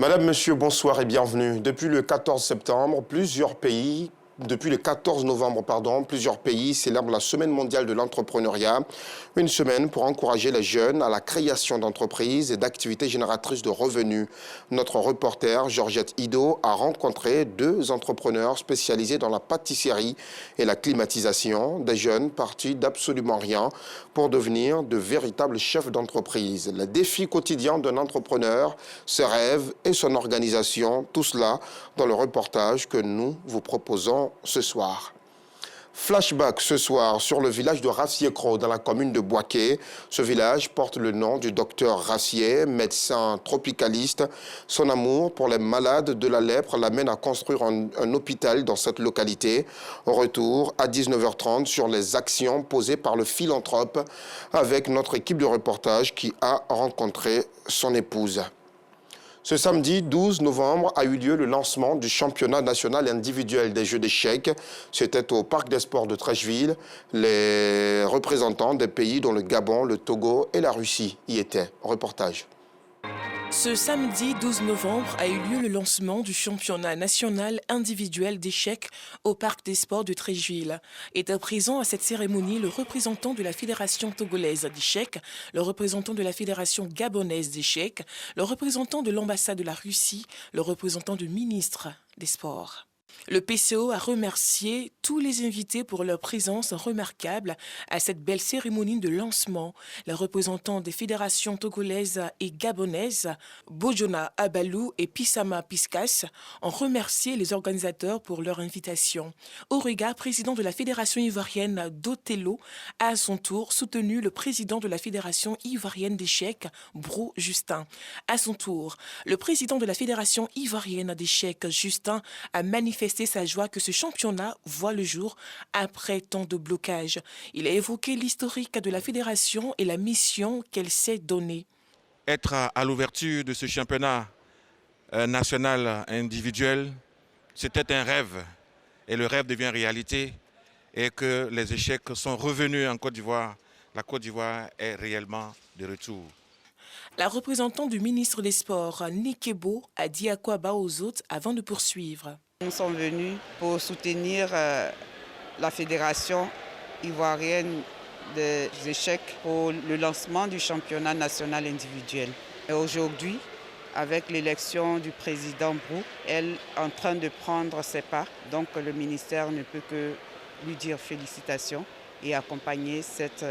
Madame, Monsieur, bonsoir et bienvenue. Depuis le 14 novembre, plusieurs pays célèbrent la Semaine mondiale de l'entrepreneuriat. Une semaine pour encourager les jeunes à la création d'entreprises et d'activités génératrices de revenus. Notre reporter, Georgette Ido, a rencontré deux entrepreneurs spécialisés dans la pâtisserie et la climatisation. Des jeunes partis d'absolument rien pour devenir de véritables chefs d'entreprise. Les défis quotidiens d'un entrepreneur, ses rêves et son organisation, tout cela dans le reportage que nous vous proposons ce soir. Flashback ce soir sur le village de Rassier-Cros dans la commune de Boaké. Ce village porte le nom du docteur Rassier, médecin tropicaliste. Son amour pour les malades de la lèpre l'amène à construire un hôpital dans cette localité. Au retour, à 19h30, sur les actions posées par le philanthrope avec notre équipe de reportage qui a rencontré son épouse. Ce samedi 12 novembre a eu lieu le lancement du championnat national individuel des jeux d'échecs. C'était au Parc des Sports de Treichville. Les représentants des pays dont le Gabon, le Togo et la Russie y étaient. Reportage. Ce samedi 12 novembre a eu lieu le lancement du championnat national individuel d'échecs au Parc des Sports de Treichville. Était présent à cette cérémonie le représentant de la Fédération togolaise d'échecs, le représentant de la Fédération gabonaise d'échecs, le représentant de l'ambassade de la Russie, le représentant du ministre des Sports. Le PCO a remercié tous les invités pour leur présence remarquable à cette belle cérémonie de lancement. Les représentants des fédérations togolaises et gabonaises, Bojona Abalou et Pissama Piskas, ont remercié les organisateurs pour leur invitation. Auriga, président de la fédération ivoirienne d'Othello, a à son tour soutenu le président de la fédération ivoirienne d'échecs, Bro Justin. À son tour, le président de la fédération ivoirienne d'échecs, Justin, a manifesté sa joie que ce championnat voit le jour après tant de blocages. Il a évoqué l'historique de la fédération et la mission qu'elle s'est donnée. Être à l'ouverture de ce championnat national individuel, c'était un rêve. Et le rêve devient réalité. Et que les échecs sont revenus en Côte d'Ivoire. La Côte d'Ivoire est réellement de retour. La représentante du ministre des Sports, Nikebo, a dit à quoi bas aux autres avant de poursuivre. Nous sommes venus pour soutenir la fédération ivoirienne des échecs pour le lancement du championnat national individuel. Et aujourd'hui, avec l'élection du président Brou, elle est en train de prendre ses pas. Donc le ministère ne peut que lui dire félicitations et accompagner cette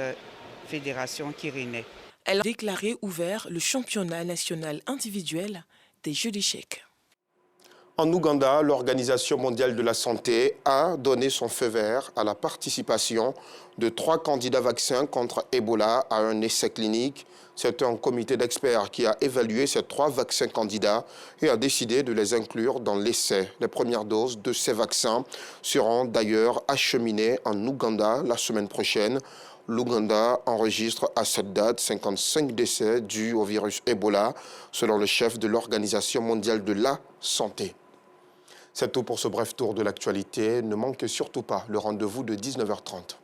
fédération qui renaît. Elle a déclaré ouvert le championnat national individuel des jeux d'échecs. En Ouganda, l'Organisation mondiale de la santé a donné son feu vert à la participation de 3 candidats vaccins contre Ebola à un essai clinique. C'est un comité d'experts qui a évalué ces 3 vaccins candidats et a décidé de les inclure dans l'essai. Les premières doses de ces vaccins seront d'ailleurs acheminées en Ouganda la semaine prochaine. L'Ouganda enregistre à cette date 55 décès dus au virus Ebola, selon le chef de l'Organisation mondiale de la santé. C'est tout pour ce bref tour de l'actualité. Ne manquez surtout pas le rendez-vous de 19h30.